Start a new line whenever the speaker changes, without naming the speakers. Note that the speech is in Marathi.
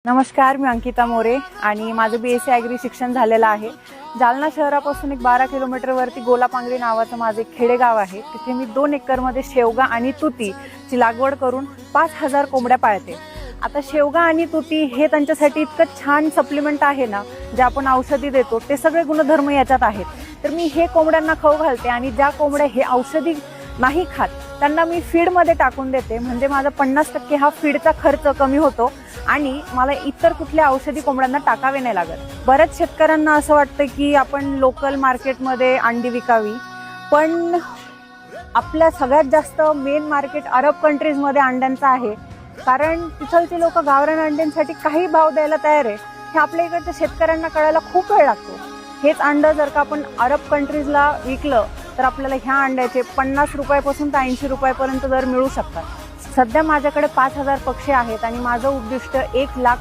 नमस्कार, मी अंकिता मोरे आणि माझं BSc ॲग्री शिक्षण झालेलं आहे। जालना शहरापासून एक 12 किलोमीटरवरती गोलापांगरी नावाचं माझे खेडेगाव आहे। तिथे मी 2 एकरमध्ये शेवगा आणि तुतीची लागवड करून 5000 कोंबड्या पाळते। आता शेवगा आणि तुती हे त्यांच्यासाठी इतकं छान सप्लिमेंट आहे ना, जे आपण औषधी देतो ते सगळे गुणधर्म याच्यात आहेत। तर मी हे कोंबड्यांना खाऊ घालते आणि ज्या कोंबड्या हे औषधी नाही खात त्यांना मी फीडमध्ये टाकून देते, म्हणजे माझा 50% हा फीडचा खर्च कमी होतो आणि मला इतर कुठल्या औषधी कोंबड्यांना टाकावे नाही लागत। बऱ्याच शेतकऱ्यांना असं वाटतं की आपण लोकल मार्केटमध्ये अंडी विकावी, पण आपल्या सगळ्यात जास्त मेन मार्केट अरब कंट्रीजमध्ये अंड्यांचं आहे, कारण तिथलचे लोक गावरान अंड्यांसाठी काही भाव द्यायला तयार आहे। हे आपल्या इकडच्या शेतकऱ्यांना कळायला खूप वेळ लागतो। हेच अंडं जर का आपण अरब कंट्रीजला विकलं तर आपल्याला ह्या अंड्याचे 50 रुपयापासून ते 80 रुपयापर्यंत दर मिळू शकतात। सध्या माझ्याकडे 5000 पक्षी आहेत आणि माझं उद्दिष्ट 1 लाख